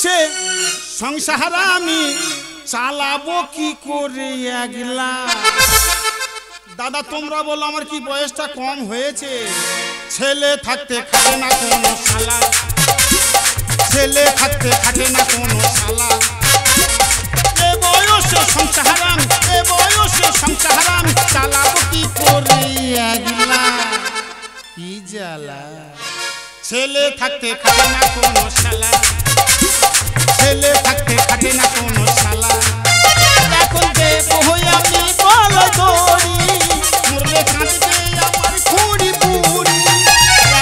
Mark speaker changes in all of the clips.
Speaker 1: বয়সে সংসার আমি চালাবো কি করে একলা। দাদা তোমরা বলো আমার কি বয়সটা কম হয়েছে? ছেলে থাকতে খাটে না কোনো শালা, ছেলে থাকতে খাটে না কোনো শালা। এ বয়সে সংসার আমি, এ বয়সে সংসার আমি চালাবো কি করে একলা। কি জ্বালা, ছেলে থাকতে খাটে না কোনো শালা, ছেলে থাকতে খাটে না কোনো শালা। এখন দেবো আমি বল দড়ি, মরলে কাঁদবে আমার খুঁড়ি বুড়ি।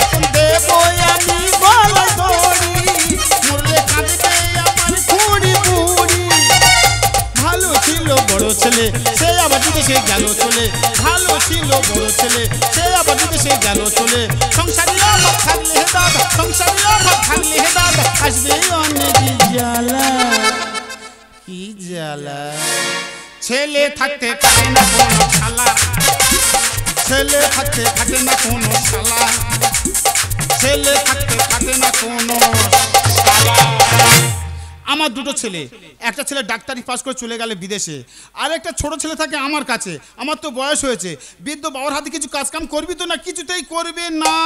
Speaker 1: এখন দেবো আমি বল দড়ি, মরলে কাঁদবে আমার খুঁড়ি বুড়ি। ভালো ছিল বড় ছেলে, সে আবার বিদেশে গেল চলে। ভালো ছিল বড় ছেলে, সে আবার বিদেশে গেল চলে। সংসারী অভাব থাকলে হে দাদা, সংসারী অভাব থাকলে হে দাদা আসবে অনেক জ্বালা। কি জ্বালা, ছেলে থাকতে খাটে না কোনো শালা, ছেলে থাকতে খাটে না কোনো শালা, ছেলে থাকতে খাটে না কোনো শালা। আমার দুটো ছেলে, একটা ছেলে ডাক্তারি পাস করে চলে গেলে বিদেশে, আর একটা ছোট ছেলে থাকে আমার কাছে। আমার তো বয়স হয়েছে, বৃদ্ধ বাবার হাতে কিছু কাজ কাম করবি তো? না, কিছুতেই করবে না।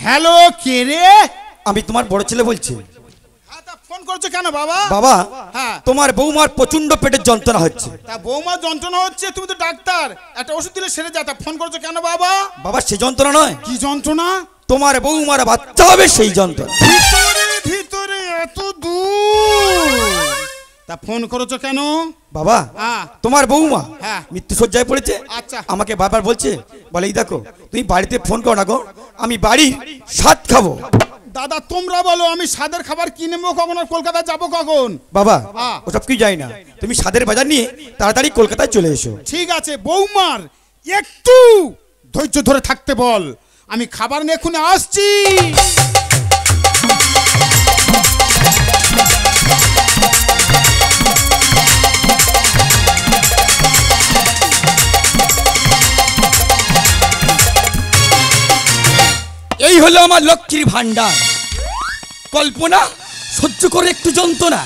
Speaker 1: হ্যালো, কে রে?
Speaker 2: আমি তোমার বড় ছেলে বলছি।
Speaker 1: ফোন করছো কেন বাবা?
Speaker 2: বাবা,
Speaker 1: হ্যাঁ,
Speaker 2: তোমার বৌমার প্রচন্ড পেটের যন্ত্রণা হচ্ছে।
Speaker 1: তা বৌমার যন্ত্রণা হচ্ছে, তুমি তো ডাক্তার, একটা ওষুধ দিলে সেরে যা। তা ফোন করছো কেন বাবা?
Speaker 2: বাবা সে যন্ত্রণা নয়।
Speaker 1: কি যন্ত্রণা?
Speaker 2: তোমার বৌমার বাচ্চা হবে সেই যন্ত্রণা।
Speaker 1: ভিতরে ভিতরে এত দূর। তা ফোন করেছো কেন
Speaker 2: বাবা? তোমার বৌমা মৃত্যু শয্যায় পড়েছে।
Speaker 1: আচ্ছা,
Speaker 2: আমাকে বারবার বলছে, বলে এই দেখো তুমি বাড়িতে ফোন করো না গো, আমি বাড়ির স্বাদ খাবো।
Speaker 1: দাদা তোমরা বলো আমি স্বাদের খাবার কিনে নেবো কখন, আর কলকাতা যাবো কখন?
Speaker 2: বাবা ওসব কি যাই না, তুমি স্বাদের বাজার নিয়ে তাড়াতাড়ি কলকাতায় চলে এসো।
Speaker 1: ঠিক আছে, বৌমার একটু ধৈর্য ধরে থাকতে বল, আমি খাবার নিয়ে এক্ষুনি আসছি।
Speaker 2: এই হলো আমার লক্ষ্মীর ভান্ডার। কল্পনা সহ্য করে একটু যন্ত্রণা।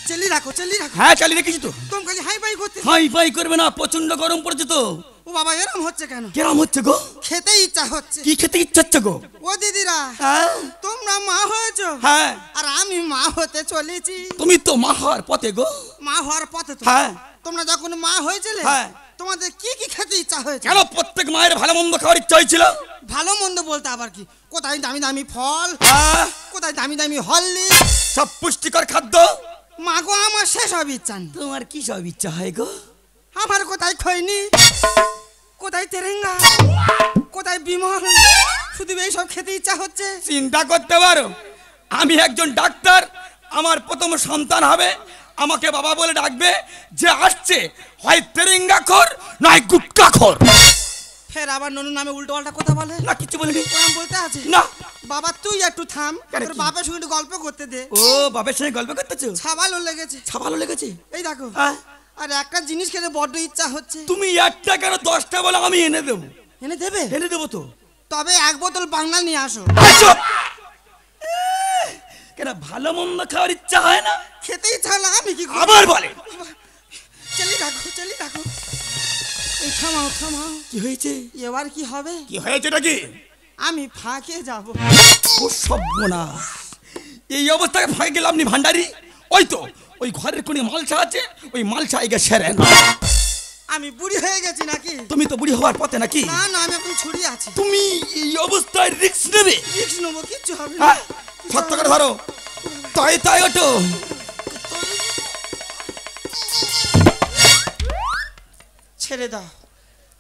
Speaker 3: চালিয়ে রাখো, চালিয়ে রাখো।
Speaker 2: হ্যাঁ চালিয়ে রেখেছি তো।
Speaker 3: তুমি খালি হাই ফাই করতে।
Speaker 2: হাই ফাই করবে না, প্রচন্ড গরম পড়েছে তো।
Speaker 3: ও বাবা এরম হচ্ছে কেন?
Speaker 2: কেরম হচ্ছে গো?
Speaker 3: খেতে ইচ্ছা হচ্ছে।
Speaker 2: কি খেতে ইচ্ছা হচ্ছে গো?
Speaker 3: ও দিদিরা, তোমরা মা হয়েছো।
Speaker 2: হ্যাঁ,
Speaker 3: আর আমি মা হতে চলেছি।
Speaker 2: তুমি তো মা হওয়ার পথে গো।
Speaker 3: মা হওয়ার পথে তো?
Speaker 2: হ্যাঁ।
Speaker 3: তোমরা যখন মা হয়েছিলে,
Speaker 2: হ্যাঁ,
Speaker 3: তোমাদের কি কি খেতে ইচ্ছা হয়েছে?
Speaker 2: কেন প্রত্যেক মায়ের ভালো মন্দ খাওয়ার ইচ্ছা হয়েছিল।
Speaker 3: ভালো মন্দ বলতে আবার কি? কোথায় দামি দামি ফল, কোথায় দামি দামি হরলিক্স,
Speaker 2: সব পুষ্টিকর খাদ্য।
Speaker 3: মা গো আমার সেসব ইচ্ছা নেই।
Speaker 2: তোমার কি সব ইচ্ছা হয় গো?
Speaker 3: আমার কোথায় খৈনি, কোথায় তেরেঙ্গা, কোথায় বিমল, শুধু এইসব খেতে ইচ্ছা হচ্ছে।
Speaker 2: চিন্তা করতে পারো, আমি একজন ডাক্তার, আমার প্রথম সন্তান হবে, আমাকে বাবা বলে ডাকবে, যে আসছে হয় তেরেঙ্গা খোর নয় গুটকা খোর।
Speaker 3: ফের আবার ননু নামে উল্টো পাল্টা কথা বলে
Speaker 2: না। কিছু বলিনি।
Speaker 3: ওরম বলতে আছে
Speaker 2: না।
Speaker 3: বাবা তুই একটু থাম, তোর বাবার সঙ্গে একটু গল্প করতে দে।
Speaker 2: ও বাবার সঙ্গে গল্প করতেছো?
Speaker 3: ছাবালো লেগেছে।
Speaker 2: ছাবালো লেগেছে?
Speaker 3: এই দেখো, আর একটা জিনিস খেতে বড্ড ইচ্ছা হচ্ছে।
Speaker 2: তুমি একটা কেন 10টা বলো, আমি এনে দেবো।
Speaker 3: এনে দেবে?
Speaker 2: এনে দেবো তো।
Speaker 3: তবে এক বোতল বাংলা নিয়ে আসো।
Speaker 2: কেন ভালো মন্দ খাওয়ার ইচ্ছা হয় না?
Speaker 3: খেতে ইচ্ছা হলো আমি কি
Speaker 2: আবার বলে।
Speaker 3: চালিয়ে রাখো, চালিয়ে রাখো। এই থামাও, থামাও।
Speaker 2: কি হয়েছে?
Speaker 3: এবার কি হবে?
Speaker 2: কি হয়েছে নাকি?
Speaker 3: আমি ফাঁকে যাব।
Speaker 2: ও সর্বনাশ, এই অবস্থায় ফাঁকে গেলাম নি ভান্ডারি। ওই তো ওই ঘরের কোণে মালসা আছে, ওই মালসা এগে সেরেন।
Speaker 3: আমি বুড়ি হয়ে গেছি নাকি?
Speaker 2: তুমি তো বুড়ি হওয়ার পথে নাকি?
Speaker 3: না না, আমি এখন ছুরি আছি।
Speaker 2: তুমি এই অবস্থায় রিস্ক নেবে?
Speaker 3: রিস্ক নেবো, কিচ্ছু হবে না।
Speaker 2: সত্য করে ধরো, তাই তাই ওঠো।
Speaker 3: ছেড়ে দাও,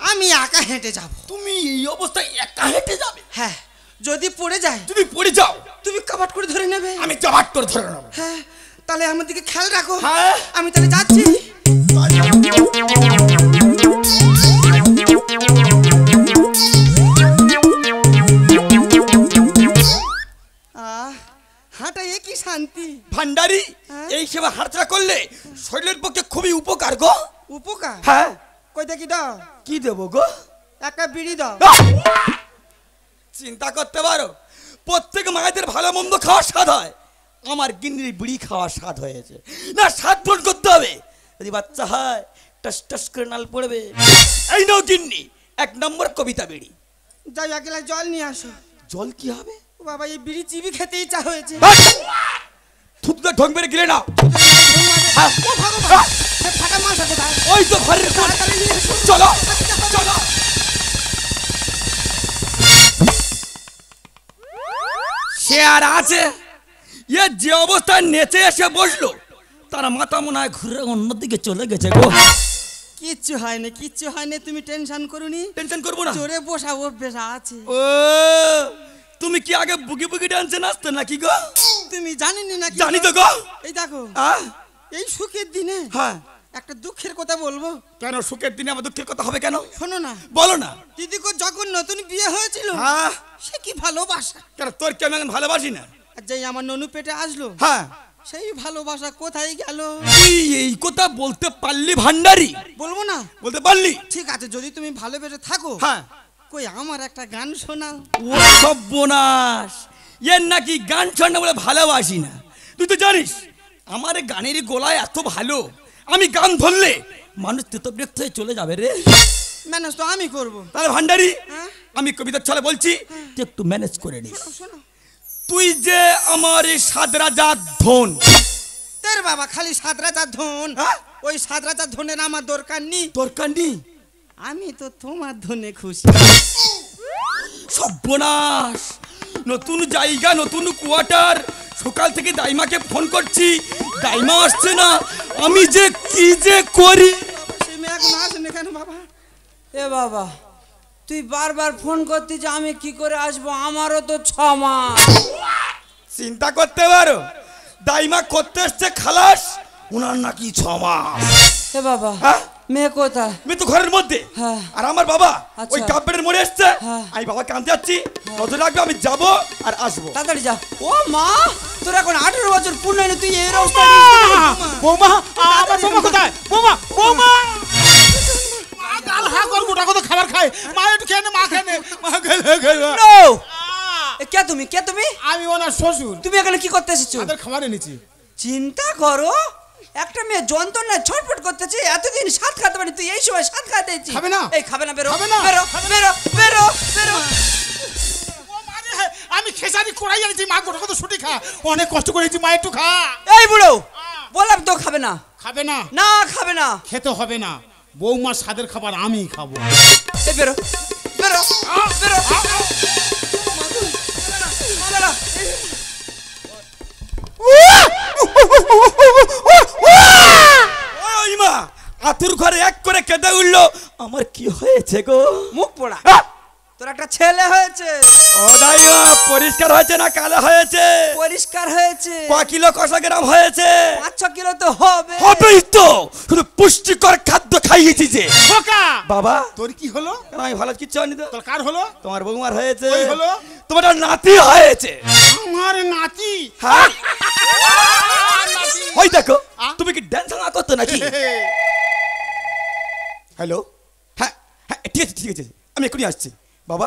Speaker 3: আমি একা হেঁটে যাব।
Speaker 2: তুমি এই অবস্থায় একা হেঁটে যাবে?
Speaker 3: হ্যাঁ, যদি পড়ে যায়?
Speaker 2: তুমি পড়ে যাও,
Speaker 3: তুমি কাবাট করে ধরে নেবে।
Speaker 2: আমি চাবাট করে ধরে নেব।
Speaker 3: হ্যাঁ, তাহলে আমার দিকে খেয়াল রাখো।
Speaker 2: হ্যাঁ,
Speaker 3: আমি তাহলে যাচ্ছি। হাঁটা কি শান্তি
Speaker 2: ভান্ডারি। এই সেবা হাঁটা করলে শরীরের পক্ষে খুবই উপকার গো।
Speaker 3: উপকার?
Speaker 2: হ্যাঁ।
Speaker 3: কইতে কি দাও?
Speaker 2: কি দেবো গো?
Speaker 3: একটা বিড়ি দাও।
Speaker 2: চিন্তা করতে পারো, প্রত্যেক মায়েদের ভালো মন্দ খাওয়ার স্বাদ হয়, আমার গিন্নির বিড়ি খাওয়ার স্বাদ হয়েছে না। স্বাদ পূরণ করতে হবে, যদি বাচ্চা হয় টাস টাস করে নাল পড়বে। এই নাও গিন্নি 1 নম্বর কবিতা বিড়ি।
Speaker 3: যাই এক গ্লাস জল নিয়ে আসো।
Speaker 2: জল কি হবে?
Speaker 3: ও বাবা, এই বিড়ি চিবি খেতে ইচ্ছা হয়েছে।
Speaker 2: থুতটা ঢং মেরে গিলে না।
Speaker 3: ও ভগবান, সে ফাটা মাছ আছে কোথায়?
Speaker 2: ওই তো ঘরের কোণে।
Speaker 3: তাড়াতাড়ি নিয়ে এসো।
Speaker 2: চলো চলো। সে আর আছে, এ যে অবস্থায় নেচে এসে বসলো, তার মাথা মনে হয় ঘুরে অন্যদিকে চলে গেছে গো।
Speaker 3: কিচ্ছু হয়নি, কিচ্ছু হয়নি, তুমি টেনশন করুনি।
Speaker 2: টেনশন করবো না।
Speaker 3: জোরে বসা অভ্যেস আছে।
Speaker 2: ও তুমি কি আগে বুকি বুকি ডান্সে নাচতে নাকি গো?
Speaker 3: তুমি জানিনি নাকি?
Speaker 2: জানি তো গো।
Speaker 3: এই দেখো,
Speaker 2: আহ?
Speaker 3: এই সুখের দিনে
Speaker 2: হ্যাঁ।
Speaker 3: একটা দুঃখের কথা বলবো।
Speaker 2: কেন সুখের দিনে আমার দুঃখের কথা হবে কেন?
Speaker 3: শোনো না,
Speaker 2: বলো না।
Speaker 3: দিদিকে যখন নতুন বিয়ে হয়েছিল,
Speaker 2: হ্যাঁ।
Speaker 3: সে কি ভালোবাসা।
Speaker 2: কেন তোর কি আমি এখন ভালোবাসি না?
Speaker 3: আর যেই আমার ননু পেটে আসলো,
Speaker 2: হ্যাঁ।
Speaker 3: সেই ভালোবাসা কোথায় গেল?
Speaker 2: তুই এই কথা বলতে পারলি ভান্ডারি?
Speaker 3: বলবো না?
Speaker 2: বলতে পারলি?
Speaker 3: ঠিক আছে, যদি তুমি ভালোবেসে থাকো,
Speaker 2: হ্যাঁ।
Speaker 3: কই আমার একটা গান শোনাও।
Speaker 2: ও সর্বনাশ, এর নাকি গান শোনা বলে ভালোবাসি না। তুই তো জানিস আমার গানের গলায় এত ভালো, আমি গান ধরলে মানুষ তেতব্যক্ত হয়ে চলে যাবে রে।
Speaker 3: ম্যানেজ তো আমি করবো।
Speaker 2: তাহলে ভান্ডারি,
Speaker 3: হ্যাঁ?
Speaker 2: আমি কবিতার ছলে বলছি, তুই একটু ম্যানেজ করে নিস।
Speaker 3: শোনো,
Speaker 2: তুই যে আমার এই 7 রাজার ধন।
Speaker 3: তোর বাবা খালি 7 রাজার ধন।
Speaker 2: হ্যাঁ?
Speaker 3: ওই 7 রাজার ধনের আমার দরকার নেই।
Speaker 2: দরকার নেই।
Speaker 3: আমি তো তোমার ধনে খুশি।
Speaker 2: সর্বনাশ, নতুন জায়গা, নতুন কোয়ার্টার। সকাল থেকে দাইমাকে ফোন করছি, দাইমা আসছে না। আমি যে কি যে করি।
Speaker 3: সে মেয়ে এখন আসেনি কেন বাবা?
Speaker 4: এ বাবা, তুই বারবার ফোন করতিস, আমি কি করে আসবো? আমারও তো 6 মাস।
Speaker 2: চিন্তা করতে পারো, দাইমা করতে এসছে খালাস, ওনার নাকি 6 মাস।
Speaker 4: এ বাবা,
Speaker 2: হ্যাঁ?
Speaker 4: মেয়ে কোথায়?
Speaker 2: আমি তো ঘরের মধ্যে।
Speaker 4: হ্যাঁ।
Speaker 2: আর আমার বাবা
Speaker 4: আচ্ছা।
Speaker 2: ওই কাপড়ের মোড়ে এসছে।
Speaker 4: হ্যাঁ।
Speaker 2: আমি বাবাকে আনতে যাচ্ছি, নজর রাখবে, আমি যাব আর আসবো।
Speaker 4: তাড়াতাড়ি যা। ও মা, তোর এখন 18 বছর পূর্ণ হয়নি, তুই এই অবস্থা?
Speaker 1: বৌমা, আমার বৌমা কোথায়? বৌমা, বৌমা! গাল হা কর, গোটা কত খাবার খায়। মা একটু খেয়ে নে, মা খেয়ে নে, মা খেয়ে নে।
Speaker 4: নো! এ কে তুমি? কে তুমি?
Speaker 1: আমি ওনার শ্বশুর,
Speaker 4: তুমি এখানে কি করতে এসেছো?
Speaker 1: তাদের খাবার এনেছি।
Speaker 4: চিন্তা করো, একটা মেয়ে যন্ত্রণায় ছটফট করতেছে, এতদিন স্বাদ খেতে পারি, তুই এই সময় স্বাদ খেতে এসেছিস।
Speaker 1: খাবে না?
Speaker 4: এই খাবে না, বেরো
Speaker 1: খাবে না?
Speaker 4: বেরো বেরো বেরো বেরো।
Speaker 1: ও মা রে, আমি খেসারি কড়াই এনেছি, মা গোটা কত ছুটি খা। অনেক কষ্ট করেছি, মা একটু খা।
Speaker 4: এই বুড়ো, বললাম তো খাবে না।
Speaker 1: খাবে না?
Speaker 4: না, খাবে না।
Speaker 1: খেতে হবে না, বৌমার স্বাদের খাবার আমি খাবো।
Speaker 4: এই বেরো বেরো বেরো।
Speaker 2: ওই মা আতুর ঘরে এক করে কেঁদে উঠলো, আমার কি হয়েছে গো?
Speaker 4: মুখ পোড়া,
Speaker 2: আহ!
Speaker 4: তোর একটা ছেলে হয়েছে।
Speaker 2: ও দাইমা, পরিষ্কার হয়েছে না কালো হয়েছে?
Speaker 4: পরিষ্কার হয়েছে।
Speaker 2: ক কিলো কষা গ্রাম হয়েছে?
Speaker 4: 5-6 কিলো তো হবে।
Speaker 2: হবেই তো, শুধু পুষ্টিকর খাদ্য খাইয়েছি যে।
Speaker 1: খোকা,
Speaker 2: বাবা
Speaker 1: তোর কি হলো?
Speaker 2: কেন আমি ভালো কিচ্ছু হয়নি তো।
Speaker 1: তোর কার হলো?
Speaker 2: তোমার বৌমার হয়েছে।
Speaker 1: ওই হলো?
Speaker 2: তোমার একটা নাতি হয়েছে।
Speaker 1: আমার নাতি।
Speaker 2: হ্যাঁ,
Speaker 1: নাতি।
Speaker 2: ওই দেখো,
Speaker 1: আ?
Speaker 2: তুমি কি ড্যান্স না করতো নাকি? হ্যালো, হ্যাঁ হ্যাঁ, ঠিক আছে ঠিক আছে, আমি এক্ষুনি আসছি। বাবা,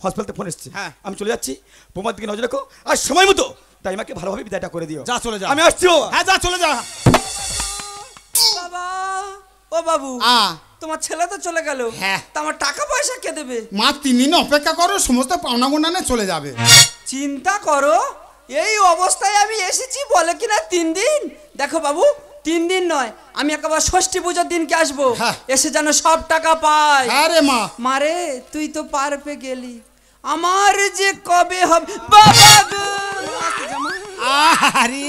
Speaker 2: হসপিটালতে ফোন এসছে।
Speaker 1: হ্যাঁ।
Speaker 2: আমি চলে যাচ্ছি, বৌমার দিকে নজর রাখো, আর সময় মতো দাইমাকে ভালোভাবে বিদায়টা করে দিও।
Speaker 1: যা, চলে যা।
Speaker 2: আমি আসছি বাবা।
Speaker 1: হ্যাঁ, যা, চলে যা।
Speaker 4: বাবা, ও বাবু, তোমার ছেলে তো চলে গেল।
Speaker 1: হ্যাঁ।
Speaker 4: তা আমার টাকা পয়সা কে দেবে?
Speaker 1: মা 3 দিন অপেক্ষা করো, সমস্ত পাওনা গোনা নিয়ে চলে যাবে।
Speaker 4: চিন্তা করো, এই অবস্থায় আমি এসেছি, বলে কিনা 3 দিন। দেখো বাবু, 3 দিন নয়, আমি একেবারে ষষ্ঠী পুজোর দিনকে আসবো।
Speaker 1: হ্যাঁ।
Speaker 4: এসে যেন সব টাকা পাই।
Speaker 1: হ্যাঁ রে মা।
Speaker 4: মারে, তুই তো পার পে গেলি, আমার যে কবে হবে বাবা গো।
Speaker 1: আরে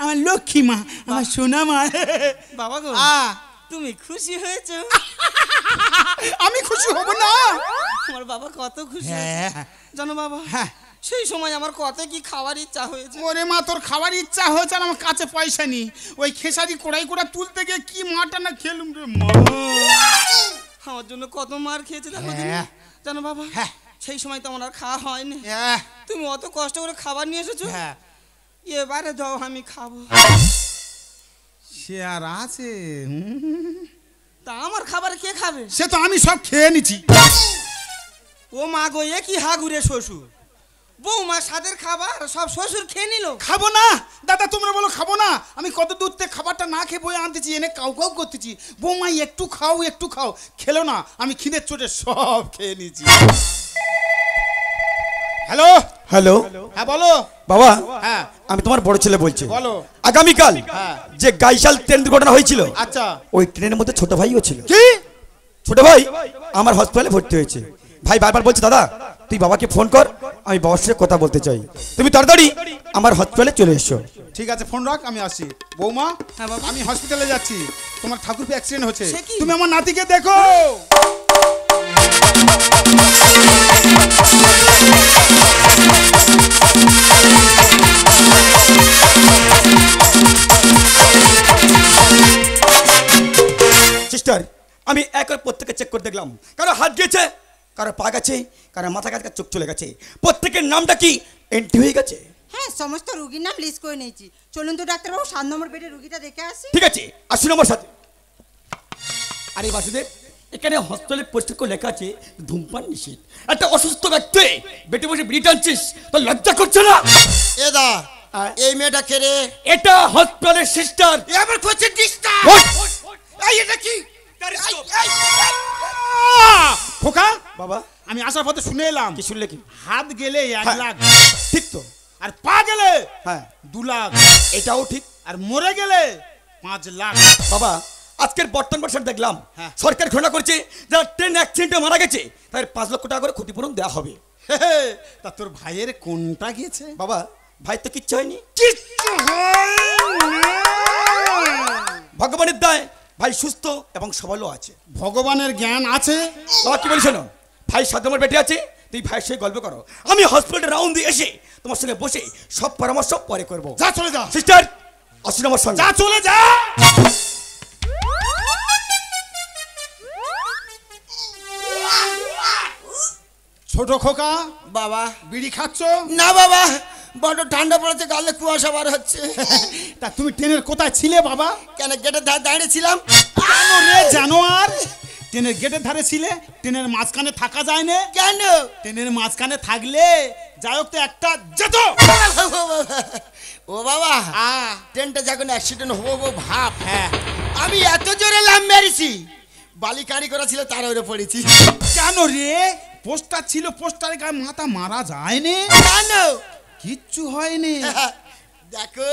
Speaker 1: আমার লক্ষ্মী মা, আমার সোনা মা।
Speaker 3: বাবা গো,
Speaker 1: আ,
Speaker 3: তুমি খুশি হয়েছো?
Speaker 1: আমি খুশি হব না?
Speaker 3: আমার বাবা কত খুশি
Speaker 1: হ্যাঁ।
Speaker 3: হয়েছে জানো বাবা?
Speaker 1: হ্যাঁ।
Speaker 3: সেই সময় আমার কত কি খাওয়ার ইচ্ছা হয়েছে।
Speaker 1: ওরে মা, তোর খাবার ইচ্ছা হয়েছে আর আমার কাছে পয়সা নেই। ওই খেসারি কড়াই করে তুলতে গিয়ে কি মাটা না খেলুম রে মা।
Speaker 3: আমার জন্য কত মার খেয়েছে দেখো তুমি।
Speaker 1: হ্যাঁ।
Speaker 3: জানো বাবা,
Speaker 1: হ্যাঁ।
Speaker 3: সেই সময় তো আমার আর খাওয়া হয়নি।
Speaker 1: হ্যাঁ।
Speaker 3: তুমি অত কষ্ট করে খাবার নিয়ে এসেছো,
Speaker 1: হ্যাঁ।
Speaker 3: এবারে দাও আমি খাবো।
Speaker 1: সে আর আছে?
Speaker 3: তা আমার খাবার কে খাবে?
Speaker 1: সে তো আমি সব খেয়ে নিছি।
Speaker 3: ও মা গো, এ কি হাগুরে শ্বশুর, বৌমা স্বাদের খাবার সব শ্বশুর খেয়ে নিল।
Speaker 1: খাবো না দাদা, তোমরা বলো খাবো না। আমি কত দূর থেকে খাবারটা না খেয়ে বয়ে আনতেছি, এনে কাউ কাউ করতেছি। বৌমা একটু খাও একটু খাও, খেলো না। আমি খিদের চোটে সব খেয়ে নিয়েছি। হ্যালো
Speaker 2: হ্যালো
Speaker 1: হ্যাঁ বলো
Speaker 2: বাবা,
Speaker 1: হ্যাঁ
Speaker 2: আমি তোমার বড় ছেলে বলছি।
Speaker 1: বলো।
Speaker 2: আগামীকাল
Speaker 1: হ্যাঁ।
Speaker 2: যে গাইশাল ট্রেন দুর্ঘটনা হয়েছিল,
Speaker 1: আচ্ছা
Speaker 2: ওই ট্রেনের মধ্যে ছোট ভাইও ছিল।
Speaker 1: কি?
Speaker 2: ছোট ভাই আমার হসপিটালে ভর্তি হয়েছে। ভাই বারবার বলছে দাদা তুই বাবাকে ফোন কর, আমি বাবার সাথে কথা বলতে চাই। তুমি তাড়াতাড়ি আমার হসপিটালে চলে এসো।
Speaker 1: ঠিক আছে, ফোন রাখ, আমি আসছি। বৌমা
Speaker 3: হ্যাঁ বাবা।
Speaker 1: আমি হসপিটালে যাচ্ছি, তোমার ঠাকুরকে অ্যাক্সিডেন্ট হচ্ছে,
Speaker 3: সে কি?
Speaker 1: তুমি আমার নাতিকে দেখো।
Speaker 2: সিস্টার, আমি একবার প্রত্যেকে চেক করে দেখলাম, কারো হাত গেছে, কারো পা গেছে, কারো মাথা গেছে, চোখ চলে গেছে। প্রত্যেকের নামটা কি এন্ট্রি হয়ে গেছে।
Speaker 5: হ্যাঁ, সমস্ত রুগীর নাম লিস্ট করে নিয়েছি। চলুন তো ডাক্তারবাবু, 7 নম্বর বেডে রুগীটা দেখে আসি।
Speaker 2: ঠিক আছে, আসুন আমার সাথে। আরে বাসুদেব, এখানে হসপিটালে পরিষ্কার করে লেখা আছে ধূমপান নিষেধ। একটা অসুস্থ ব্যক্তি বেটে বসে বিড়ি টানছিস, তো লজ্জা করছে না?
Speaker 6: এদা এই মেয়েটা কে রে?
Speaker 2: এটা হসপিটালের সিস্টার।
Speaker 6: এবার করছে ডিস্টার্ব। এই এটা কি?
Speaker 1: খোকা
Speaker 2: বাবা,
Speaker 1: আমি আসার পথে শুনে এলাম,
Speaker 2: কি শুনলে? কি
Speaker 1: হাত গেলে 1
Speaker 2: হ্যাঁ।
Speaker 1: লাখ,
Speaker 2: ঠিক তো?
Speaker 1: আর পা গেলে
Speaker 2: হ্যাঁ,
Speaker 1: 2 লাখ,
Speaker 2: এটাও ঠিক।
Speaker 1: আর মরে গেলে 5 লাখ।
Speaker 2: বাবা, আজকের বর্তমান বর্ষার দেখলাম
Speaker 1: হ্যাঁ।
Speaker 2: সরকার ঘোষণা করছে যারা ট্রেন অ্যাক্সিডেন্টে মারা গেছে তাদের 5 লক্ষ টাকা করে ক্ষতিপূরণ দেওয়া হবে।
Speaker 1: হে হে, তা তোর ভাইয়ের কোনটা গেছে?
Speaker 2: বাবা, ভাই তো কিচ্ছু হয়নি,
Speaker 1: কিচ্ছু হয়নি।
Speaker 2: ভগবানের দায় ভাই সুস্থ এবং সবলও আছে।
Speaker 1: ভগবানের জ্ঞান আছে।
Speaker 2: বাবা কি বলিস না, ভাই 7 নম্বর বেটে আছে, তুই ভাইয়ের সঙ্গে গল্প করো, আমি হসপিটালে রাউন্ড দিয়ে এসে তোমার সঙ্গে বসে সব পরামর্শ পরে করবো।
Speaker 1: যা চলে যা,
Speaker 2: সিস্টার আসুন আমার সঙ্গে।
Speaker 1: যা চলে যা। ছোট খোকা,
Speaker 6: বাবা
Speaker 1: বিড়ি খাচ্ছ?
Speaker 6: না বাবা, বড় ঠান্ডা পড়েছে, গালে কুয়াশা বার হচ্ছে।
Speaker 1: তা তুমি ট্রেনের কোথায় ছিলে বাবা?
Speaker 6: কেন গেটের ধারে দাঁড়িয়েছিলাম?
Speaker 1: কেন রে জানোয়ার? ট্রেনের গেটের ধারে ছিলে, ট্রেনের মাঝখানে থাকা যায় না।
Speaker 6: কেন?
Speaker 1: ট্রেনের মাঝখানে থাকলে যাই হোক তো একটা যেত।
Speaker 6: ও বাবা, ট্রেনটা যখন অ্যাক্সিডেন্ট হবো ভাব, হ্যাঁ আমি এত জোরে লাম মেরেছি, বালি কারি করা ছিল তার ওরে পড়েছি।
Speaker 1: কেন রে? পোস্টার ছিল, পোস্টারের গায়ে মাথা মারা যায়নি?
Speaker 6: কেন?
Speaker 1: কিচ্ছু হয়নি।
Speaker 6: দেখো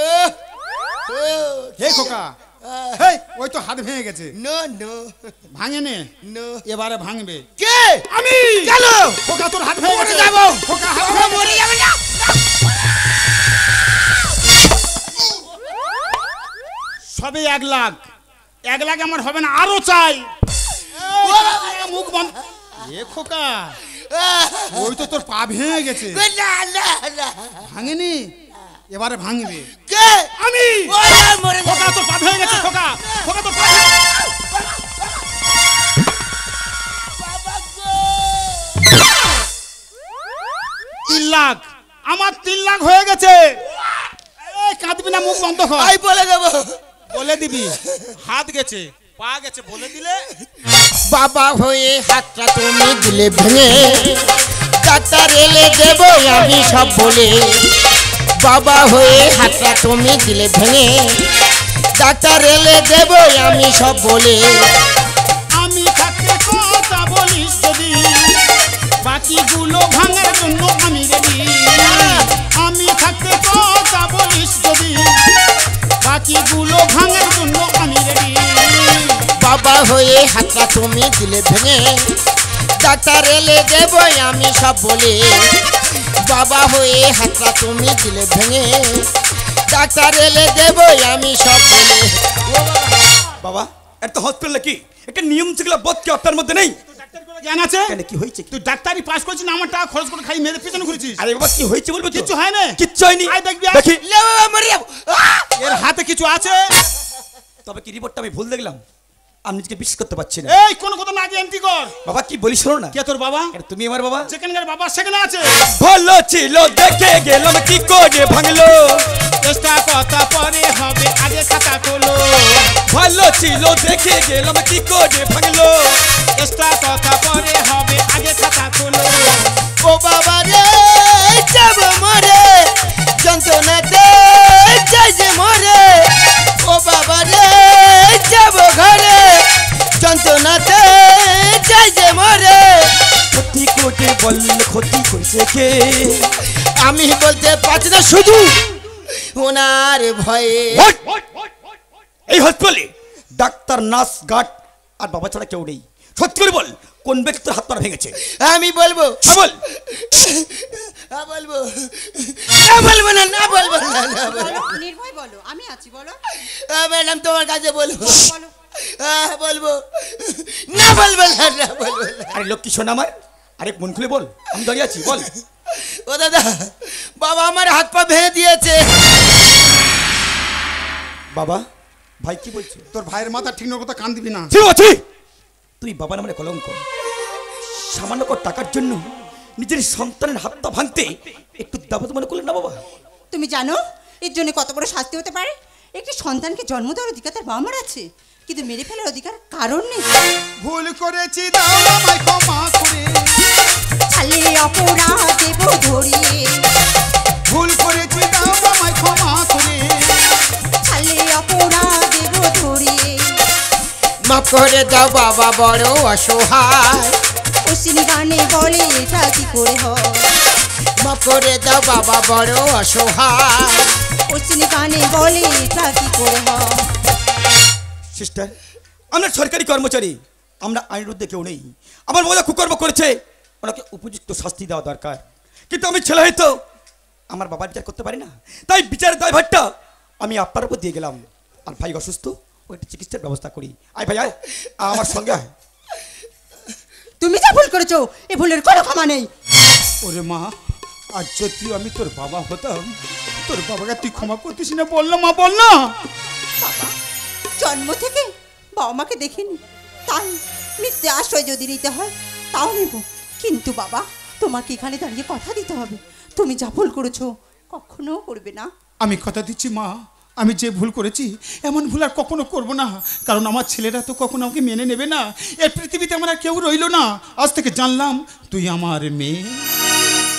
Speaker 1: হে খোকা, হেই, ওই তো হাত ভেঙে গেছে।
Speaker 6: নো নো
Speaker 1: ভাঙে নে,
Speaker 6: নো।
Speaker 1: এবারে ভাঙবে।
Speaker 6: কে?
Speaker 1: আমি।
Speaker 6: কেন?
Speaker 1: খোকা তোর হাত ভেঙে
Speaker 6: মরে
Speaker 1: গেছে।
Speaker 6: যাবো।
Speaker 1: খোকা হাত
Speaker 6: বাবা, মরে যাবে না।
Speaker 1: সবে 1 লাখ। 1 লাখ আমার হবে না, আরো চাই। মুখ বন্ধ। এ খোকা, ওই তো তোর পা ভেঙে গেছে।
Speaker 6: না না না।
Speaker 1: ভাঙেনি, এবারে ভাঙবে।
Speaker 6: কে?
Speaker 1: আমি।
Speaker 6: ওরে, মরে
Speaker 1: খোকা
Speaker 6: যাবে।
Speaker 1: তোর পা ভেঙে গেছে। খোকা, খোকা তোর পা ভেঙে গেছে। 3 লাখ, আমার 3 লাখ হয়ে গেছে। এই কাঁদবি না, মুখ বন্ধ কর।
Speaker 6: আই বলে দেবো।
Speaker 1: বলে দিবি, হাত গেছে, পা গেছে, বলে দিলে।
Speaker 6: বাবা হয়ে হাতটা তুমি দিলে ভেঙে, ডাক্তার এলে দেবো আমি সব বলে। বাবা হয়ে হাতটা তুমি দিলে ভেঙে, ডাক্তার এলে দেবো আমি সব বলে।
Speaker 1: আমি থাকতে কথা বলিস যদি, বাকিগুলো ভাঙার জন্য আমি রেডি। আমি থাকতে কথা বলিস যদি, বাকিগুলো ভাঙার জন্য আমি রেডি।
Speaker 6: বাবা হয়ে হাতটা তুমি দিলে ভেঙে, ডাক্তার এলে দেবো আমি সব বলে। বাবা হয়ে হাতটা তুমি দিলে ভেঙে, ডাক্তার এলে দেবো আমি সব বলে।
Speaker 2: বাবা, একটা হসপিটালে কি একটা নিয়ম ছিল বোধ কি আপনার মধ্যে নেই?
Speaker 1: ডাক্তার করে জ্ঞান আছে?
Speaker 2: কেন কি হয়েছে?
Speaker 1: তুই ডাক্তারি পাস করেছিস না, আমার টাকা খরচ করে খাই মেরে পিছনে ঘুরেছিস।
Speaker 2: আরে বাবা কি হয়েছে বলবো?
Speaker 1: কিচ্ছু হয় না।
Speaker 2: কিচ্ছু হয়নি।
Speaker 1: আয় দেখবি, আয়।
Speaker 2: দেখি।
Speaker 6: লে বাবা, মরে যাবো।
Speaker 1: এর হাতে কিছু আছে।
Speaker 2: তবে কি রিপোর্টটা আমি ভুল দেখলাম, আমি নিজেকে বিশ্বাস করতে পারছি না।
Speaker 1: এই কোন কথা না আগে এন্ট্রি কর।
Speaker 2: বাবা কি বলিস শোনো না।
Speaker 1: কে তোর বাবা?
Speaker 2: আরে তুমি আমার বাবা।
Speaker 1: যেখানকার বাবা সেখানে আছে।
Speaker 2: ভালো ছিল দেখে গেলাম কি করে ভাঙলো,
Speaker 1: চেষ্টা কথা পরে হবে, আগে খাতা খোলো।
Speaker 2: ভালো ছিল দেখে গেলাম কি করে ভাঙলো,
Speaker 1: চেষ্টা কথা পরে হবে, আগে খাতা খোলো।
Speaker 6: ও বাবা রে, যাবো
Speaker 2: কোটে বল ক্ষতি করেছে কে?
Speaker 6: আমি বলতে পারছি না, শুধু ওনার ভয়ে।
Speaker 2: এই হসপিটালে ডাক্তার, নার্স, গার্ড আর বাবা ছাড়া কেউ নেই। সত্যি করে বল, কোন ব্যক্তি তোর হাত পা ভেঙেছে?
Speaker 6: আমি বলবো।
Speaker 2: বল।
Speaker 6: বলবো না, বলবো না, না বলবো না, না বলবো।
Speaker 5: বলো, নির্ভয় বলো, আমি আছি, বলো।
Speaker 6: ম্যাডাম তোমার কাছে বলবো।
Speaker 5: বলো।
Speaker 6: বলবো না, বলবো না, না বলবো না।
Speaker 2: আরে লক্ষ্মী শোন আমার, আরে মন খুলে বল, আমি দাঁড়িয়ে আছি, বল।
Speaker 6: ও দাদা, বাবা আমার হাত পা ভেঙে দিয়েছে।
Speaker 2: বাবা, ভাই কি বলছে?
Speaker 1: তোর ভাইয়ের মাথা ঠিক কথা, কান দিবি না।
Speaker 2: ঠিক আছে, তুই বাবা নামে কলঙ্ক। সামান্য কর টাকার জন্য নিজের সন্তানের হাত পা ভাঙতে একটু দাবত মনে করলেন না বাবা?
Speaker 5: তুমি জানো এর জন্য কত বড় শাস্তি হতে পারে? একটি সন্তানকে জন্ম দেওয়ার অধিকার তার বাবা মার আছে, কিন্তু মেরে ফেলার অধিকার কারণ নেই।
Speaker 1: ভুল করেছি, দাও আমায় ক্ষমা করে।
Speaker 5: ছালে অপরাধ দেব ধরিয়ে।
Speaker 1: ভুল করেছি, দাও আমায় ক্ষমা করে।
Speaker 5: ছালে অপরাধ দেব ধরিয়ে।
Speaker 6: মাফ করে দাও বাবা, বড় অসহায়।
Speaker 5: অশ্বিনী গানে বলে এটা কি করে হয়?
Speaker 6: মাফ করে দাও বাবা, বড় অসহায়।
Speaker 5: অশ্বিনী গানে বলে এটা কি করে হয়?
Speaker 2: সিস্টার, আমরা সরকারি কর্মচারী, আমরা আইনের বিরুদ্ধে কেউ নেই। আমার বাবা কুকর্ম করেছে, ওনাকে উপযুক্ত শাস্তি দেওয়া দরকার। কিন্তু আমি ছেলে হয়তো আমার বাবার বিচার করতে পারি না, তাই বিচারের দায়ভারটা আমি আপনার উপর দিয়ে গেলাম। আর ভাই অসুস্থ, ওইটা চিকিৎসার ব্যবস্থা করি। আয় ভাই আয়, আমার সঙ্গে আয়।
Speaker 5: তুমি যা ভুল করেছো, এ ভুলের কোনো ক্ষমা নেই।
Speaker 1: ওরে মা, আজ যদি আমি তোর বাবা হতাম, তোর বাবাকে তুই ক্ষমা করতিস না? বল না মা, বল না।
Speaker 5: বাবা জন্ম থেকে বাবা মাকে দেখিনি, তাই মিথ্যে আশ্রয় যদি নিতে হয় তাও নেব, কিন্তু বাবা তোমাকে এখানে দাঁড়িয়ে কথা দিতে হবে, তুমি যা ভুল করেছো কখনো করবে না।
Speaker 1: আমি কথা দিচ্ছি মা, আমি যে ভুল করেছি এমন ভুল আর কখনো করবো না, কারণ আমার ছেলেরা তো কখনো আমাকে মেনে নেবে না। এই পৃথিবীতে আমার আর কেউ রইলো না। আজ থেকে জানলাম তুই আমার মেয়ে।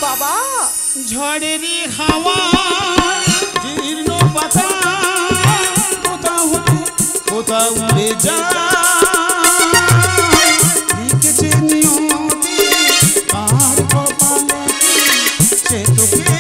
Speaker 5: বাবা
Speaker 1: ঝড়েরই হাওয়া, জীর্ণ পাতা, কোথাও কোথাও উড়ে যায়। লিখেছে নিয়তি আর কপালে, সে তোকে